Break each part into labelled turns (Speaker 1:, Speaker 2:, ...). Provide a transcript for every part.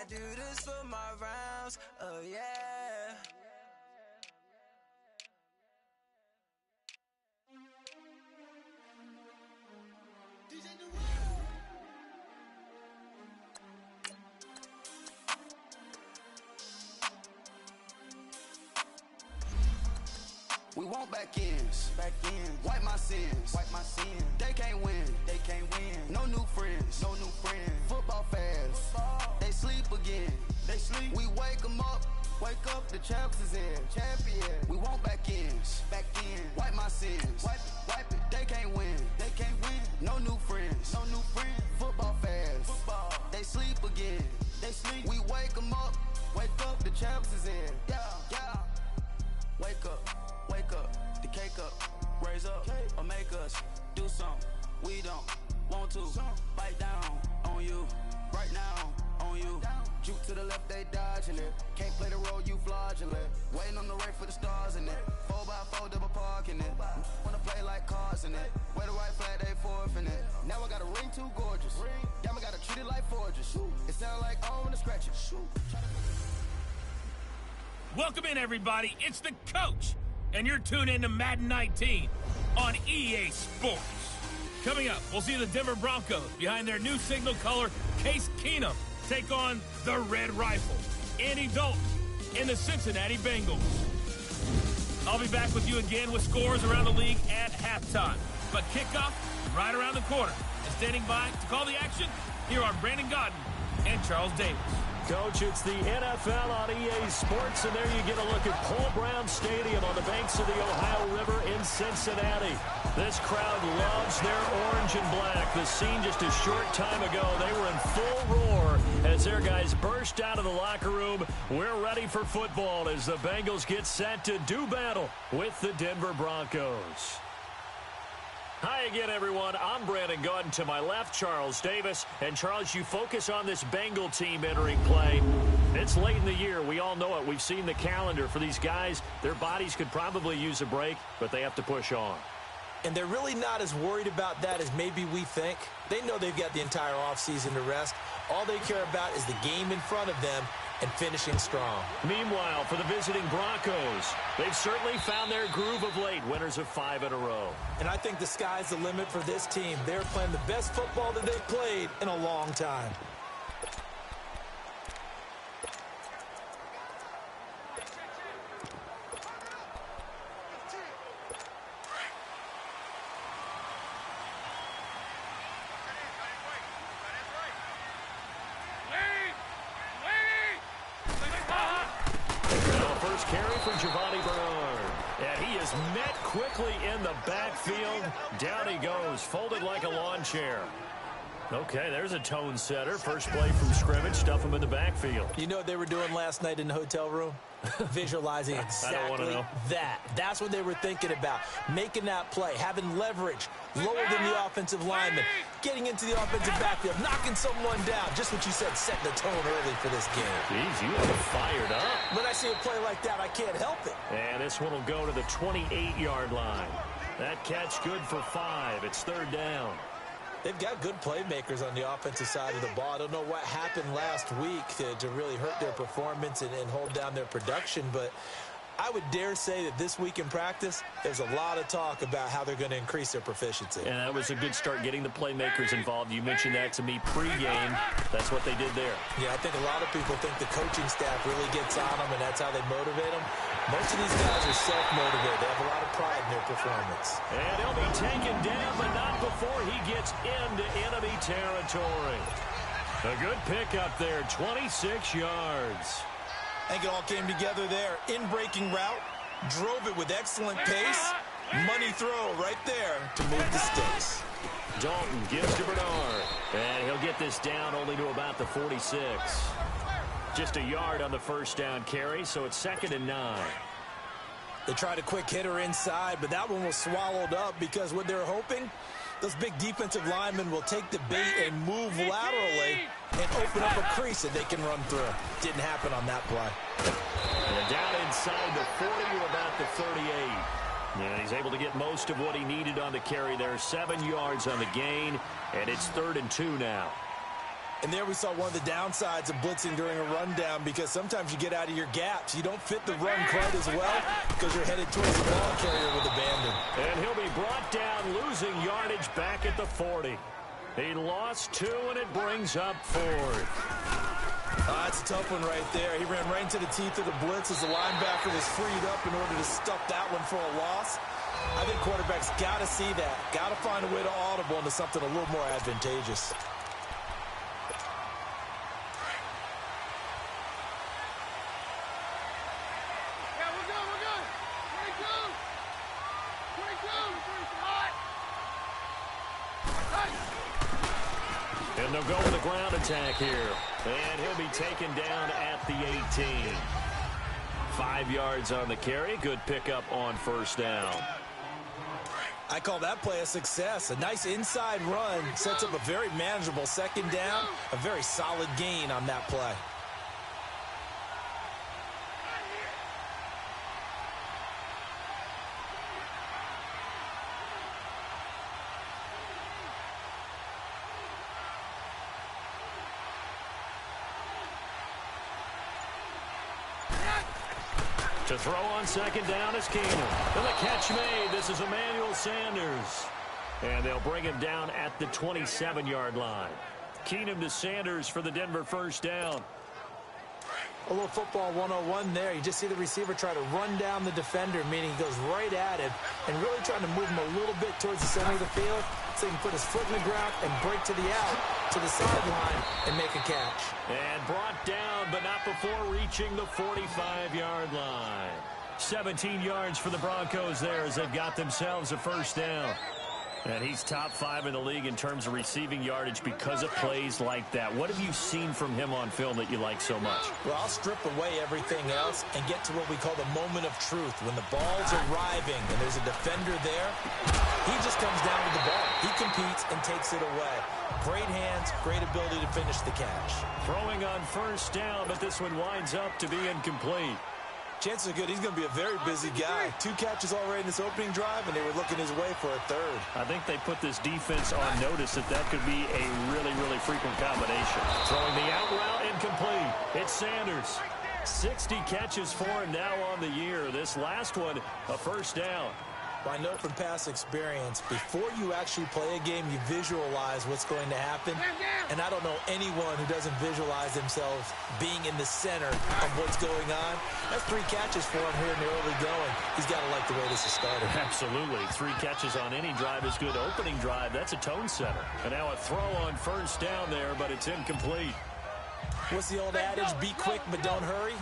Speaker 1: do this for my rounds, oh yeah.
Speaker 2: We want back ends, wipe my sins, They can't win, no new friends, Football fans, they sleep again, We wake them up, the champs is in, We want back ends, wipe my sins, wipe it, They can't win, no new friends, Football fans, they sleep again, We wake them up, the champs is in, yeah. Wake up, the cake up, raise up, or make us do something we don't want to. Bite down on you, right now on you. Juke to the left, they dodging it. Can't play the role, you fraudulent. Waiting on the right for the stars in it. 4x4 double parking it. Wanna play like cars in it. Wear the white flag, they forfeiting it. Now I got a ring too gorgeous. Damn, I gotta treat it like forges. It sound like I wanna scratch it.
Speaker 3: Welcome in, everybody. It's the coach, and you're tuned in to Madden 19 on EA Sports. Coming up, we'll see the Denver Broncos behind their new signal color, Case Keenum, take on the Red Rifle, Andy Dalton, and the Cincinnati Bengals. I'll be back with you again with scores around the league at halftime. But kickoff right around the corner. And standing by to call the action, here are Brandon Godden and Charles Davis.
Speaker 4: Coach, it's the NFL on EA Sports, and there you get a look at Paul Brown Stadium on the banks of the Ohio River in Cincinnati. This crowd loves their orange and black. The scene just a short time ago, they were in full roar as their guys burst out of the locker room. We're ready for football as the Bengals get set to do battle with the Denver Broncos. Hi again, everyone. I'm Brandon Godden. To my left, Charles Davis. And, Charles, you focus on this Bengal team entering play. It's late in the year. We all know it. We've seen the calendar for these guys. Their bodies could probably use a break, but they have to push on.
Speaker 5: And they're really not as worried about that as maybe we think. They know they've got the entire offseason to rest. All they care about is the game in front of them and finishing strong.
Speaker 4: Meanwhile, for the visiting Broncos, they've certainly found their groove of late, winners of 5 in a row.
Speaker 5: And I think the sky's the limit for this team. They're playing the best football that they've played in a long time.
Speaker 4: Quickly in the backfield. Down he goes, folded like a lawn chair. Okay, there's a tone setter. First play from scrimmage, stuff him in the backfield.
Speaker 5: You know what they were doing last night in the hotel room? Visualizing exactly that. That's what they were thinking about. Making that play, having leverage, lower than the offensive lineman, getting into the offensive backfield, knocking someone down. Just what you said, setting the tone early for this game.
Speaker 4: Jeez, you are fired up.
Speaker 5: When I see a play like that, I can't help it.
Speaker 4: And this one will go to the 28-yard line. That catch good for 5. It's 3rd down.
Speaker 5: They've got good playmakers on the offensive side of the ball. I don't know what happened last week to really hurt their performance and hold down their production, but I would dare say that this week in practice, there's a lot of talk about how they're going to increase their proficiency.
Speaker 4: And that was a good start getting the playmakers involved. You mentioned that to me pregame. That's what they did there.
Speaker 5: Yeah, I think a lot of people think the coaching staff really gets on them, and that's how they motivate them. Most of these guys are self-motivated. They have a lot of pride in their performance.
Speaker 4: And he'll be taken down, but not before he gets into enemy territory. A good pickup there, 26 yards.
Speaker 5: I think it all came together there. In-breaking route, drove it with excellent pace. Money throw right there to move the sticks.
Speaker 4: Dalton gives to Bernard. And he'll get this down only to about the 46. Just a yard on the first down carry, so it's 2nd and 9.
Speaker 5: They tried a quick hitter inside, but that one was swallowed up because what they're hoping, those big defensive linemen will take the bait and move laterally and open up a crease that they can run through. Didn't happen on that play.
Speaker 4: And down inside the 40 to about the 38. And he's able to get most of what he needed on the carry there. 7 yards on the gain, and it's 3rd and 2 now.
Speaker 5: And there we saw one of the downsides of blitzing during a rundown, because sometimes you get out of your gaps. You don't fit the run quite as well because you're headed towards the ball carrier with abandon.
Speaker 4: And he'll be brought down, losing yardage back at the 40. He lost 2, and it brings up 4th.
Speaker 5: That's a tough one right there. He ran right into the teeth of the blitz as the linebacker was freed up in order to stuff that one for a loss. I think quarterbacks got to see that. Got to find a way to audible into something a little more advantageous.
Speaker 4: And they'll go with the ground attack here. And he'll be taken down at the 18. 5 yards on the carry. Good pickup on first down.
Speaker 5: I call that play a success. A nice inside run sets up a very manageable second down. A very solid gain on that play.
Speaker 4: To throw on second down is Keenum. And the catch made. This is Emmanuel Sanders. And they'll bring him down at the 27-yard line. Keenum to Sanders for the Denver first down.
Speaker 5: A little football 101 there. You just see the receiver try to run down the defender, meaning he goes right at him and really trying to move him a little bit towards the center of the field so he can put his foot in the ground and break to the out, to the sideline, and make a catch.
Speaker 4: And brought down, but not before reaching the 45-yard line. 17 yards for the Broncos there as they've got themselves a first down. And he's top 5 in the league in terms of receiving yardage because of plays like that. What have you seen from him on film that you like so much?
Speaker 5: Well, I'll strip away everything else and get to what we call the moment of truth. When the ball's arriving and there's a defender there, he just comes down with the ball. He competes and takes it away. Great hands, great ability to finish the catch.
Speaker 4: Throwing on first down, but this one winds up to be incomplete.
Speaker 5: Chances are good he's going to be a very busy guy. 2 catches already in this opening drive, and they were looking his way for a third.
Speaker 4: I think they put this defense on notice that could be a really, really frequent combination. Throwing the out route incomplete. It's Sanders. 60 catches for him now on the year. This last one, a first down.
Speaker 5: Well, I know from past experience, before you actually play a game, you visualize what's going to happen. And I don't know anyone who doesn't visualize themselves being in the center of what's going on. That's 3 catches for him here in the early going. He's got to like the way this is started.
Speaker 4: Absolutely. 3 catches on any drive is good. Opening drive, that's a tone setter. And now a throw on first down there, but it's incomplete.
Speaker 5: What's the old adage? Be quick, but don't hurry.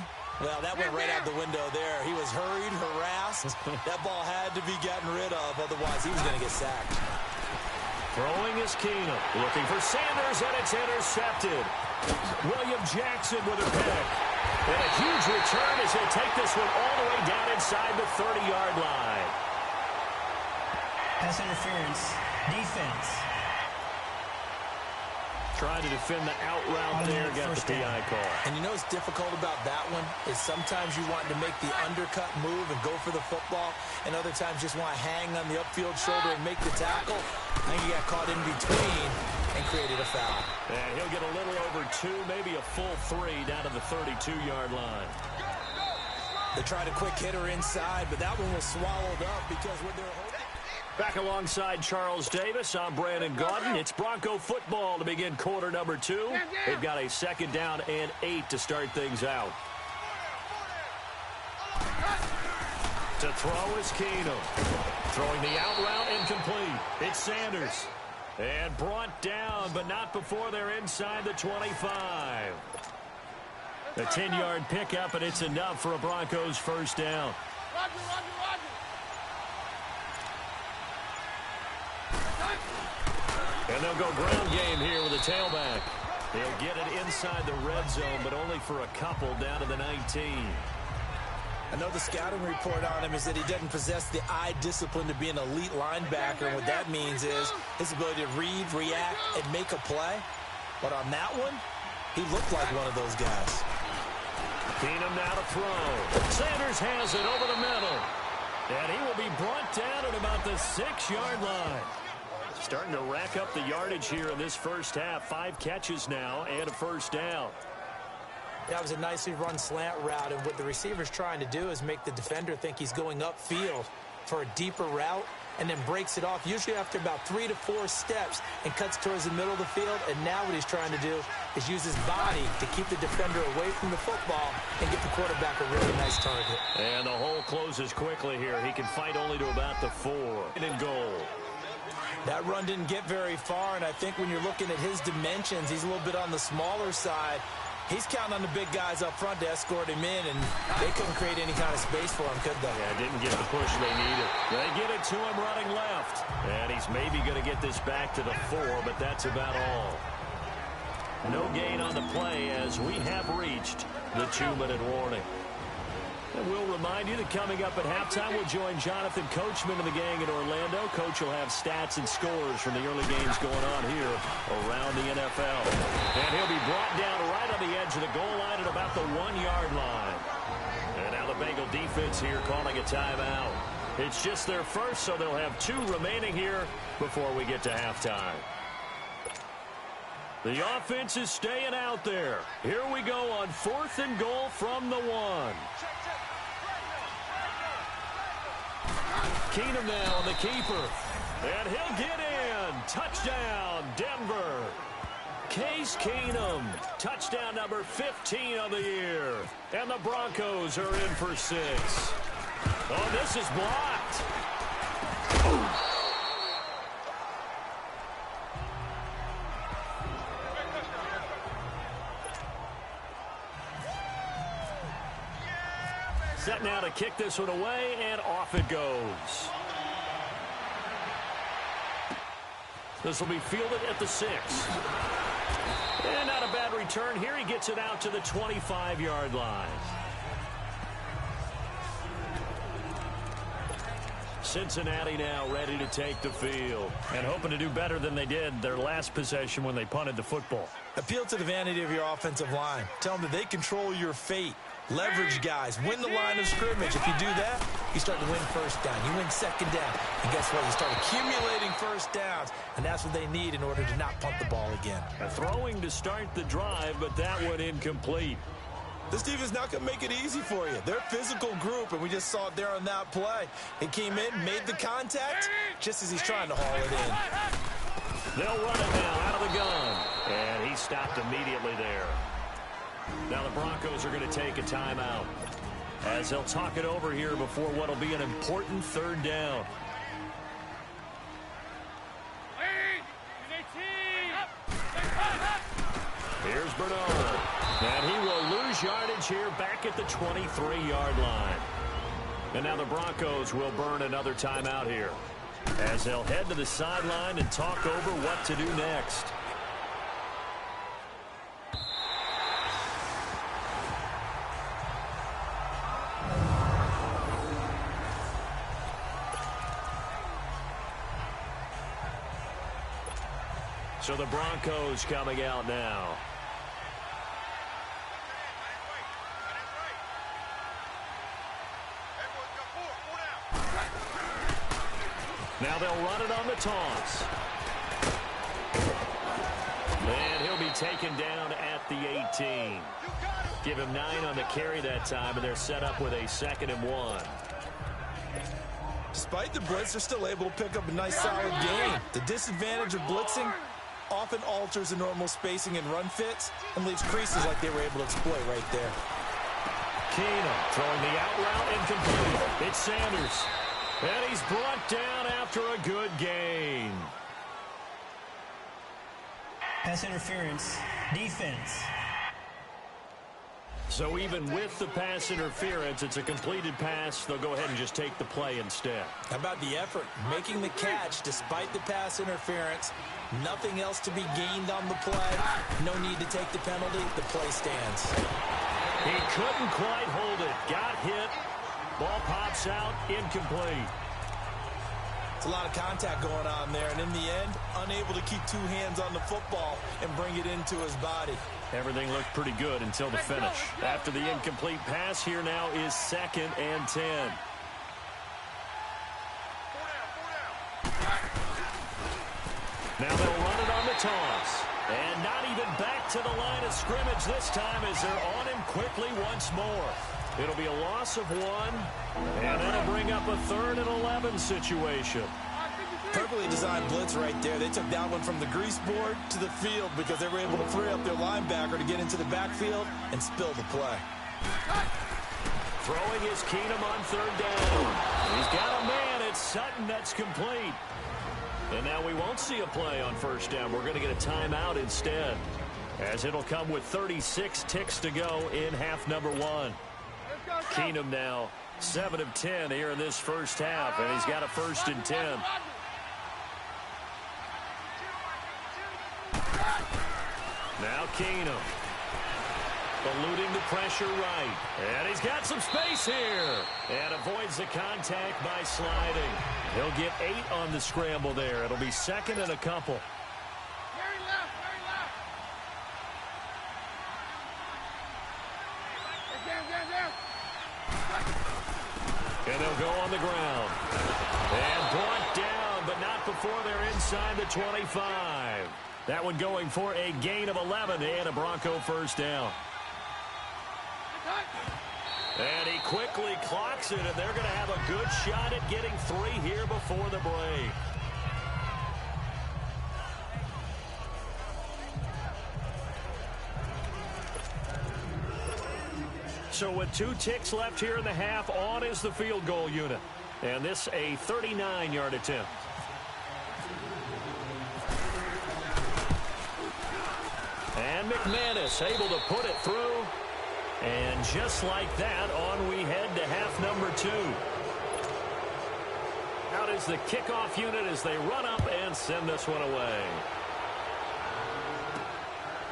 Speaker 5: Well, that went right out the window there. He was hurried, harassed. That ball had to be gotten rid of, otherwise he was going to get sacked.
Speaker 4: Throwing is Keenum. Looking for Sanders, and it's intercepted. William Jackson with a pick. And a huge return as he'll take this one all the way down inside the 30-yard line.
Speaker 6: Pass interference. Defense.
Speaker 4: Trying to defend the out route there, got the PI call.
Speaker 5: And you know what's difficult about that one is sometimes you want to make the undercut move and go for the football, and other times just want to hang on the upfield shoulder and make the tackle. I think he got caught in between and created a foul.
Speaker 4: And he'll get a little over 2, maybe a full 3 down to the 32-yard line.
Speaker 5: They tried a quick hitter inside, but that one was swallowed up because when they're holding.
Speaker 4: Back alongside Charles Davis, I'm Brandon Gaudin. It's Bronco football to begin quarter number 2. They've got a second down and 8 to start things out. To throw is Keenum. Throwing the out route incomplete. It's Sanders. And brought down, but not before they're inside the 25. A 10-yard pickup, and it's enough for a Broncos first down. And they'll go ground game here with a tailback. They'll get it inside the red zone, but only for a couple down to the 19.
Speaker 5: I know the scouting report on him is that he doesn't possess the eye discipline to be an elite linebacker. And what that means is his ability to read, react, and make a play. But on that one, he looked like one of those guys.
Speaker 4: Keenum now to throw. Sanders has it over the middle. And he will be brought down at about the 6-yard line. Starting to rack up the yardage here in this first half. 5 catches now and a first down.
Speaker 5: That was a nicely run slant route, and what the receiver's trying to do is make the defender think he's going upfield for a deeper route, and then breaks it off, usually after about 3 to 4 steps, and cuts towards the middle of the field. And now what he's trying to do is use his body to keep the defender away from the football and get the quarterback a really nice target.
Speaker 4: And the hole closes quickly here. He can fight only to about the 4. And goal.
Speaker 5: That run didn't get very far, and I think when you're looking at his dimensions, he's a little bit on the smaller side. He's counting on the big guys up front to escort him in, and they couldn't create any kind of space for him, could they?
Speaker 4: Yeah, didn't get the push they needed. They get it to him running left. And he's maybe going to get this back to the 4, but that's about all. No gain on the play as we have reached the 2-minute warning. And we'll remind you that coming up at halftime, we'll join Jonathan Coachman and the gang in Orlando. Coach will have stats and scores from the early games going on here around the NFL. And he'll be brought down right on the edge of the goal line at about the 1-yard line. And now the Bengal defense here calling a timeout. It's just their first, so they'll have 2 remaining here before we get to halftime. The offense is staying out there. Here we go on 4th and goal from the 1. Keenum now on the keeper. And he'll get in. Touchdown, Denver. Case Keenum. Touchdown number 15 of the year. And the Broncos are in for 6. Oh, this is blocked. Set now to kick this one away, and off it goes. This will be fielded at the 6. And not a bad return here. He gets it out to the 25-yard line. Cincinnati now ready to take the field and hoping to do better than they did their last possession when they punted the football.
Speaker 5: Appeal to the vanity of your offensive line. Tell them that they control your fate. Leverage guys. Win the line of scrimmage. If you do that, you start to win first down. You win second down. And guess what? You start accumulating first downs. And that's what they need in order to not punt the ball again.
Speaker 4: Throwing to start the drive, but that one incomplete.
Speaker 5: This defense not going to make it easy for you. They're a physical group, and we just saw it there on that play. It came in, made the contact, just as he's trying to haul it in.
Speaker 4: They'll run it now out of the gun. And he stopped immediately there. Now the Broncos are going to take a timeout as they'll talk it over here before what will be an important 3rd down. Here's Bernard. And he will lose yardage here back at the 23-yard line. And now the Broncos will burn another timeout here as they'll head to the sideline and talk over what to do next. So the Broncos coming out now. Now they'll run it on the toss. And he'll be taken down at the 18. Give him 9 on the carry that time, and they're set up with a 2nd and 1.
Speaker 5: Despite the blitz, they're still able to pick up a nice solid gain. The disadvantage of blitzing often alters the normal spacing and run fits and leaves creases like they were able to exploit right there.
Speaker 4: Keenum throwing the out route incomplete. It's Sanders. And he's brought down after a good gain.
Speaker 6: Pass interference. Defense.
Speaker 4: So even with the pass interference, it's a completed pass. They'll go ahead and just take the play instead.
Speaker 5: How about the effort? Making the catch despite the pass interference. Nothing else to be gained on the play. No need to take the penalty. The play stands.
Speaker 4: He couldn't quite hold it. Got hit. Ball pops out. Incomplete.
Speaker 5: It's a lot of contact going on there, and in the end, unable to keep 2 hands on the football and bring it into his body.
Speaker 4: Everything looked pretty good until the finish. After the incomplete pass, here now is 2nd and 10. toss. And not even back to the line of scrimmage this time as they're on him quickly once more. It'll be a loss of 1, and that'll bring up a 3rd and 11 situation.
Speaker 5: Perfectly designed blitz right there. They took that one from the grease board to the field because they were able to free up their linebacker to get into the backfield and spill the play.
Speaker 4: Throwing is Keenum on 3rd down. He's got a man. It's Sutton that's complete. And now we won't see a play on 1st down. We're going to get a timeout instead, as it'll come with 36 ticks to go in half number 1. Keenum now 7 of 10 here in this first half, and he's got a 1st and 10. Now Keenum eluding the pressure right, and he's got some space here and avoids the contact by sliding. He'll get 8 on the scramble there. It'll be 2nd and a couple.
Speaker 7: Very left.
Speaker 4: And they'll go on the ground. And brought down, but not before they're inside the 25. That one going for a gain of 11 and a Bronco 1st down. And he quickly clocks it, and they're going to have a good shot at getting 3 here before the break. So with 2 ticks left here in the half, on is the field goal unit. And this a 39-yard attempt. And McManus able to put it through. And just like that, on we head to half number 2. Out is the kickoff unit as they run up and send this one away.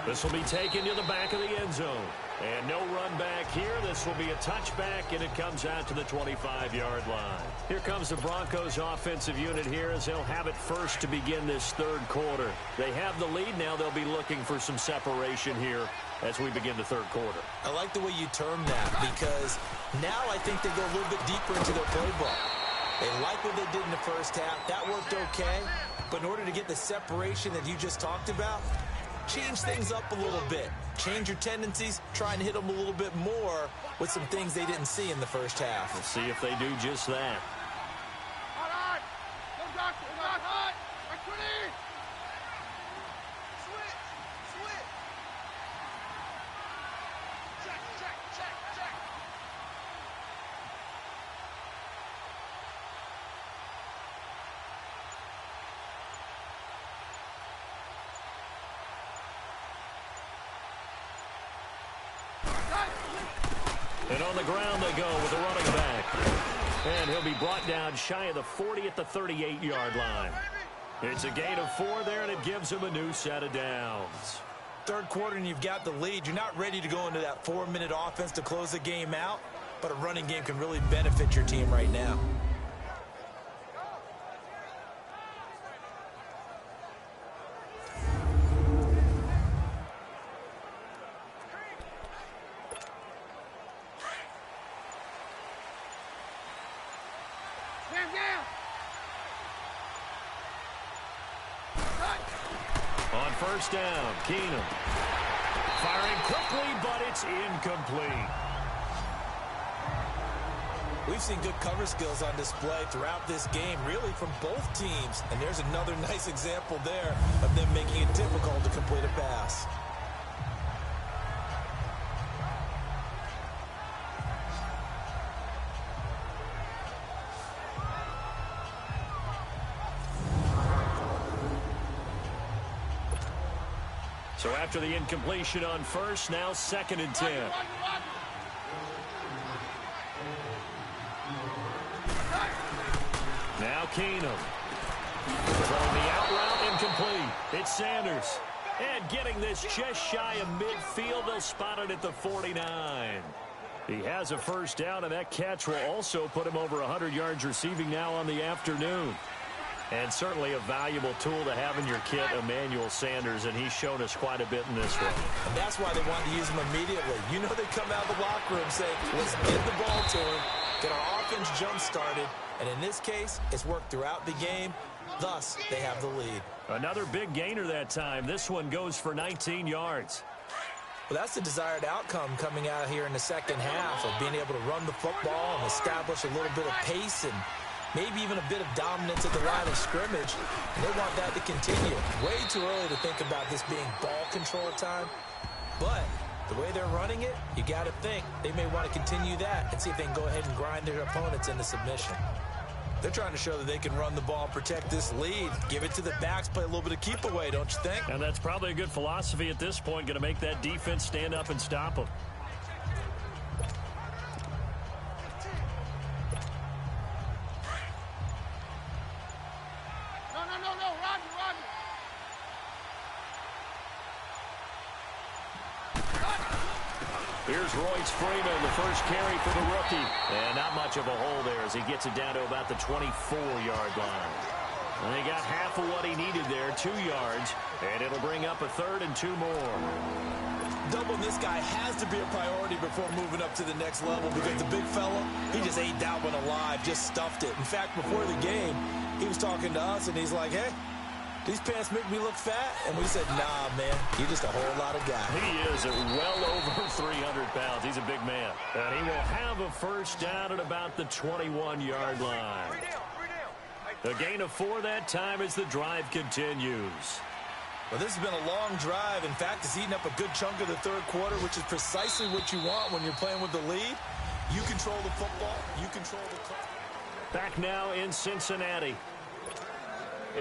Speaker 4: This will be taken to the back of the end zone. And no run back here. This will be a touchback, and it comes out to the 25-yard line. Here comes the Broncos offensive unit here as they'll have it first to begin this 3rd quarter. They have the lead. Now they'll be looking for some separation here as we begin the 3rd quarter.
Speaker 5: I like the way you term that because now I think they go a little bit deeper into their playbook. They like what they did in the first half. That worked okay. But in order to get the separation that you just talked about, change things up a little bit. Change your tendencies. Try and hit them a little bit more with some things they didn't see in the first half.
Speaker 4: We'll see if they do just that. And on the ground they go with the running back. And he'll be brought down shy of the 40 at the 38-yard line. It's a gain of 4 there, and it gives him a new set of downs.
Speaker 5: 3rd quarter, and you've got the lead. You're not ready to go into that 4-minute offense to close the game out, but a running game can really benefit your team right now.
Speaker 4: On 1st down, Keenum firing quickly, but it's incomplete.
Speaker 5: We've seen good cover skills on display throughout this game, really from both teams. And there's another nice example there of them making it difficult to complete a pass.
Speaker 4: So after the incompletion on 1st, now 2nd and 10. Now Keenum. Throwing the out route, incomplete. It's Sanders. And getting this just shy of midfield, they'll spot it at the 49. He has a 1st down, and that catch will also put him over 100 yards receiving now on the afternoon. And certainly a valuable tool to have in your kit, Emmanuel Sanders, and he's shown us quite a bit in this one.
Speaker 5: And that's why they wanted to use him immediately. You know they come out of the locker room saying, let's get the ball to him, get our offense jump-started. And in this case, it's worked throughout the game. Thus, they have the lead.
Speaker 4: Another big gainer that time. This one goes for 19 yards.
Speaker 5: Well, that's the desired outcome coming out here in the second half of being able to run the football and establish a little bit of pace and maybe even a bit of dominance at the line of scrimmage. And they want that to continue. Way too early to think about this being ball control time. But the way they're running it, you got to think they may want to continue that and see if they can go ahead and grind their opponents into submission. They're trying to show that they can run the ball and protect this lead. Give it to the backs, play a little bit of keep away, don't you think?
Speaker 4: And that's probably a good philosophy at this point, going to make that defense stand up and stop them.
Speaker 7: No, Roger.
Speaker 4: Here's Royce Freeman, the first carry for the rookie. And not much of a hole there as he gets it down to about the 24-yard line. And they got half of what he needed there, 2 yards. And it'll bring up a 3rd and 2 more.
Speaker 5: Doubling this guy has to be a priority before moving up to the next level because the big fella, he just ate that one alive, just stuffed it. In fact, before the game, he was talking to us, and he's like, hey, these pants make me look fat? And we said, nah, man, you're just a whole lot of guy.
Speaker 4: He is at well over 300 pounds. He's a big man. And he will have a first down at about the 21-yard line. A gain of 4 that time as the drive continues.
Speaker 5: Well, this has been a long drive. In fact, it's eaten up a good chunk of the third quarter, which is precisely what you want when you're playing with the lead. You control the football. You control the clock.
Speaker 4: Back now in Cincinnati.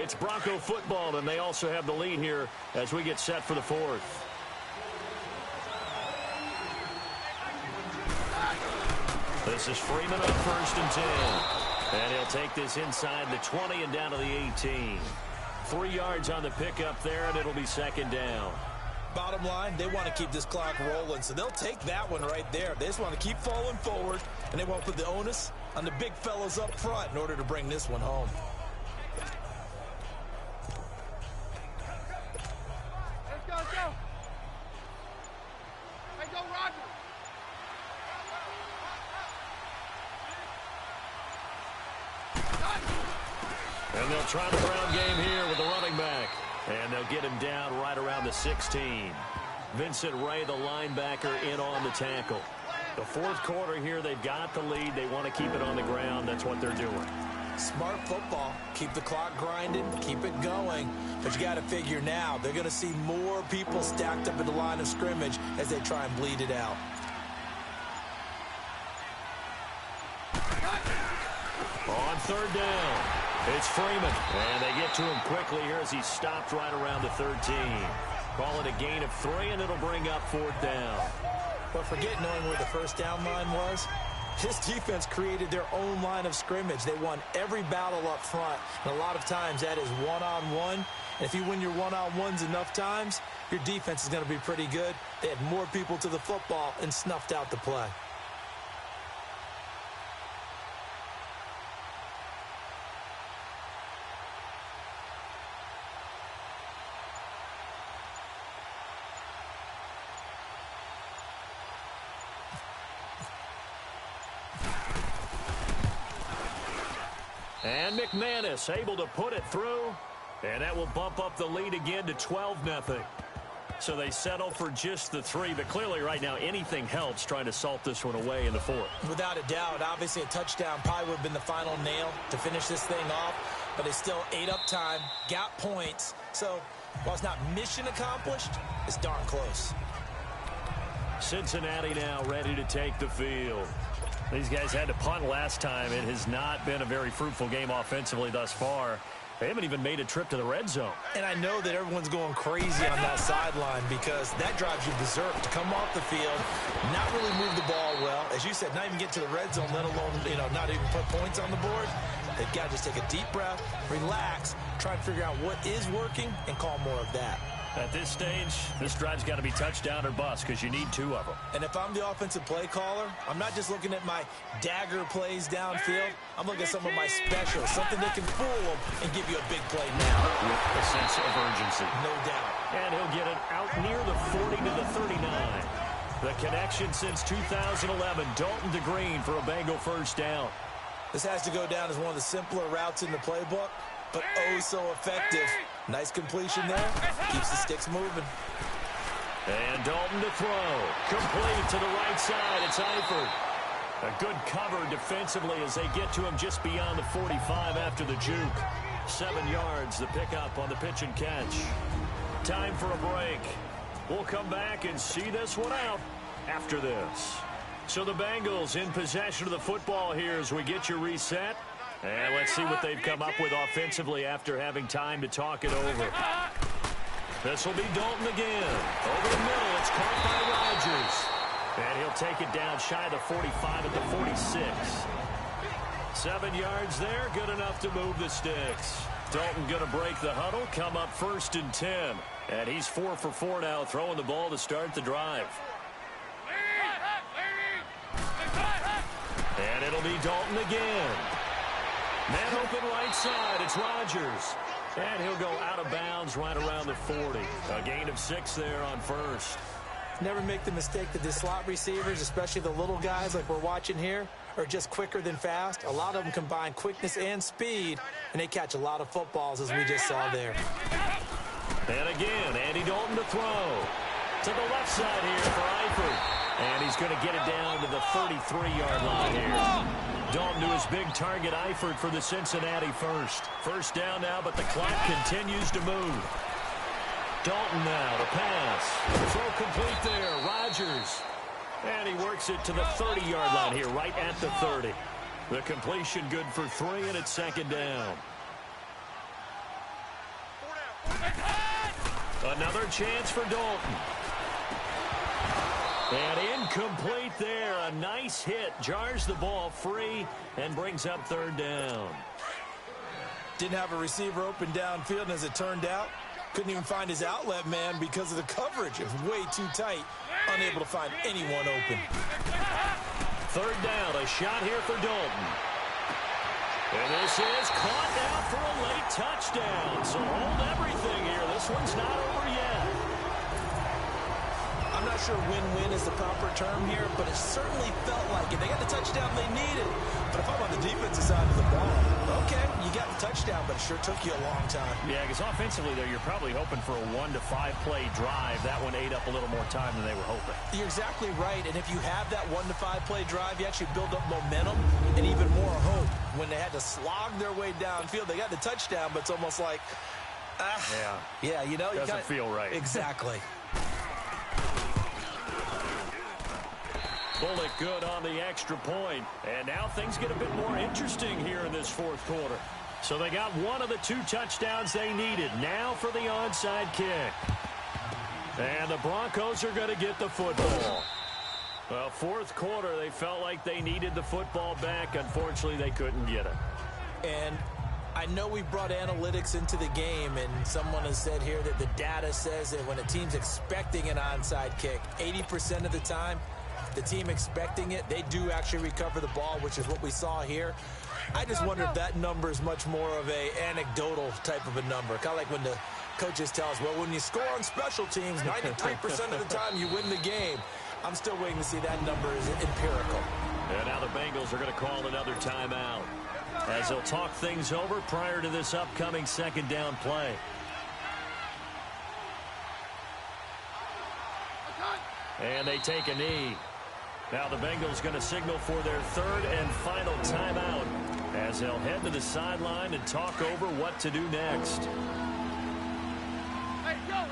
Speaker 4: It's Bronco football, and they also have the lead here as we get set for the 4th. This is Freeman on 1st and 10. And he'll take this inside the 20 and down to the 18. 3 yards on the pickup there, and it'll be 2nd down.
Speaker 5: Bottom line, they want to keep this clock rolling, so they'll take that one right there. They just want to keep falling forward, and they want to put the onus on the big fellas up front in order to bring this one home.
Speaker 7: Let's go. Hey, go, Roger.
Speaker 4: And they'll try the ground game here with the running back. And they'll get him down right around the 16. Vincent Ray, the linebacker, in on the tackle. The 4th quarter here, they've got the lead. They want to keep it on the ground. That's what they're doing.
Speaker 5: Smart football. Keep the clock grinding. Keep it going. But you got to figure now, they're going to see more people stacked up at the line of scrimmage as they try and bleed it out.
Speaker 4: On 3rd down, it's Freeman. And they get to him quickly here as he stopped right around the 13. Call it a gain of 3, and it'll bring up 4th down.
Speaker 5: But forget knowing where the first down line was. This defense created their own line of scrimmage. They won every battle up front. And a lot of times that is one-on-one. And if you win your one-on-ones enough times, your defense is going to be pretty good. They had more people to the football and snuffed out the play.
Speaker 4: And McManus able to put it through. And that will bump up the lead again to 12-0. So they settle for just the 3. But clearly right now anything helps trying to salt this one away in the 4th.
Speaker 5: Without a doubt, obviously a touchdown probably would have been the final nail to finish this thing off. But they still ate up time, got points. So while it's not mission accomplished, it's darn close.
Speaker 4: Cincinnati now ready to take the field. These guys had to punt last time. It has not been a very fruitful game offensively thus far. They haven't even made a trip to the red zone.
Speaker 5: And I know that everyone's going crazy on that sideline because that drives you berserk to come off the field, not really move the ball well. As you said, not even get to the red zone, let alone, not even put points on the board. They've got to just take a deep breath, relax, try to figure out what is working, and call more of that.
Speaker 4: At this stage, this drive's got to be touchdown or bust because you need 2 of them.
Speaker 5: And if I'm the offensive play caller, I'm not just looking at my dagger plays downfield. I'm looking at some of my specials, something that can fool them and give you a big play now.
Speaker 4: With a sense of urgency.
Speaker 5: No doubt.
Speaker 4: And he'll get it out near the 40 to the 39. The connection since 2011, Dalton to Green for a Bengal first down.
Speaker 5: This has to go down as one of the simpler routes in the playbook. but oh so effective. Nice completion there. Keeps the sticks moving.
Speaker 4: And Dalton to throw. Complete to the right side. It's Eifert. A good cover defensively as they get to him just beyond the 45 after the juke. 7 yards, the pickup on the pitch and catch. Time for a break. We'll come back and see this one out after this. So the Bengals in possession of the football here as we get you reset. And let's see what they've come up with offensively after having time to talk it over. This will be Dalton again. Over the middle, it's caught by Rodgers. And he'll take it down shy of the 45 at the 46. 7 yards there, good enough to move the sticks. Dalton going to break the huddle, come up 1st and 10. And he's 4 for 4 now, throwing the ball to start the drive. And it'll be Dalton again. Man open right side, it's Rodgers. And he'll go out of bounds right around the 40. A gain of 6 there on 1st.
Speaker 5: Never make the mistake that the slot receivers, especially the little guys like we're watching here, are just quicker than fast. A lot of them combine quickness and speed, and they catch a lot of footballs, as we just saw there.
Speaker 4: And again, Andy Dalton to throw. To the left side here for Eifert. And he's going to get it down to the 33-yard line here. Dalton to his big target, Eifert, for the Cincinnati first. First down now, but the clock continues to move. Dalton now to pass. Throw complete there. Rodgers. And he works it to the 30-yard line here, right at the 30. The completion good for 3, and it's 2nd down. Another chance for Dalton. And incomplete there. A nice hit. Jars the ball free and brings up 3rd down.
Speaker 5: Didn't have a receiver open downfield, and as it turned out, couldn't even find his outlet man because of the coverage. It was way too tight. Unable to find anyone open.
Speaker 4: 3rd down. A shot here for Dalton. And this is caught now for a late touchdown. So hold everything here. This one's not over yet.
Speaker 5: I'm not sure win-win is the proper term here, but it certainly felt like it. They got the touchdown they needed. But if I'm on the defensive side of the ball, okay, you got the touchdown, but it sure took you a long time.
Speaker 4: Yeah, because offensively, though, you're probably hoping for a 1 to 5 play drive. That one ate up a little more time than they were hoping.
Speaker 5: You're exactly right, and if you have that 1 to 5 play drive, you actually build up momentum and even more hope. When they had to slog their way downfield, they got the touchdown, but it's almost like, yeah, you know,
Speaker 4: doesn't feel right.
Speaker 5: Exactly.
Speaker 4: Bullock good on the extra point. And now things get a bit more interesting here in this 4th quarter. So they got one of the 2 touchdowns they needed. Now for the onside kick. And the Broncos are going to get the football. Well, 4th quarter, they felt like they needed the football back. Unfortunately, they couldn't get it.
Speaker 5: And I know we brought analytics into the game, and someone has said here that the data says that when a team's expecting an onside kick, 80% of the time, the team expecting it, they do actually recover the ball, which is what we saw here. I just wonder if that number is much more of a anecdotal type of a number. Kind of like when the coaches tell us, well, when you score on special teams, 93% of the time you win the game. I'm still waiting to see that number is empirical.
Speaker 4: And now the Bengals are going to call another timeout as they'll talk things over prior to this upcoming 2nd down play. And they take a knee. Now the Bengals going to signal for their 3rd and final timeout as they'll head to the sideline and talk over what to do next.
Speaker 7: Hey, let's go.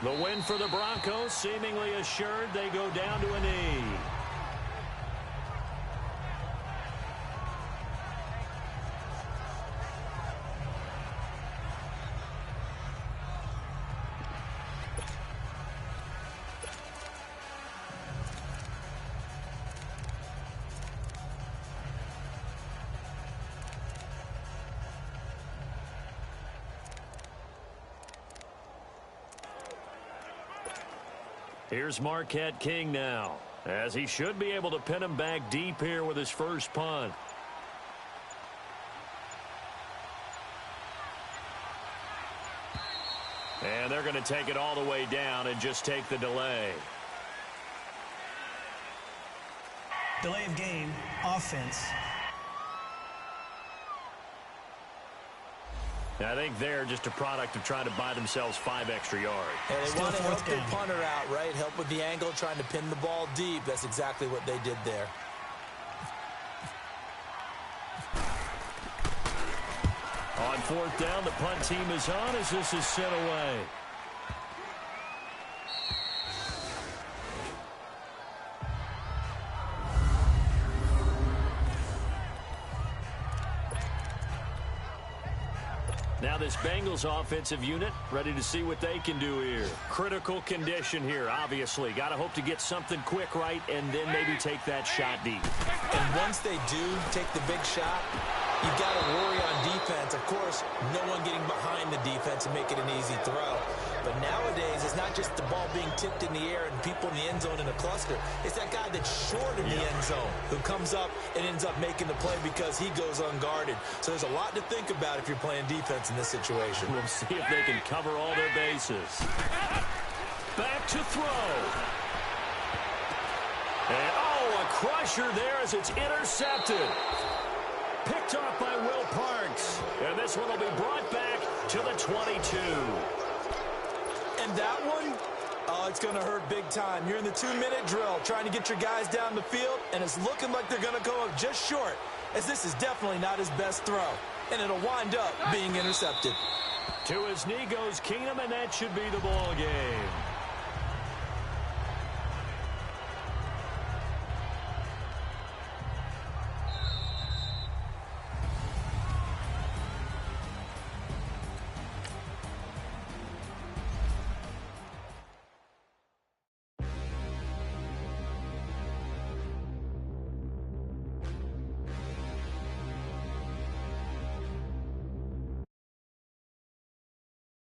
Speaker 4: The win for the Broncos seemingly assured. They go down to a knee. Here's Marquette King now, as he should be able to pin him back deep here with his first punt. And they're going to take it all the way down and just take the delay.
Speaker 6: Delay of game, offense.
Speaker 4: I think they're just a product of trying to buy themselves 5 extra yards.
Speaker 5: And they want to help their punter out, right? Help with the angle, trying to pin the ball deep. That's exactly what they did there.
Speaker 4: On 4th down, the punt team is on as this is sent away. Now this Bengals offensive unit ready to see what they can do here. Critical condition here, obviously. Got to hope to get something quick right and then maybe take that shot deep.
Speaker 5: And once they do take the big shot, you've got to worry on defense. Of course, no one getting behind the defense and make it an easy throw. But nowadays, it's not just the ball being tipped in the air and people in the end zone in a cluster. It's that guy that's short in the end zone who comes up and ends up making the play because he goes unguarded. So there's a lot to think about if you're playing defense in this situation.
Speaker 4: We'll see if they can cover all their bases. Back to throw. And, oh, a crusher there as it's intercepted. Picked off by Will Parks. And this one will be brought back to the 22.
Speaker 5: And that one, oh, it's going to hurt big time. You're in the 2-minute drill trying to get your guys down the field, and it's looking like they're going to go up just short, as this is definitely not his best throw. And it'll wind up being intercepted.
Speaker 4: To his knee goes Keenum, and that should be the ball game.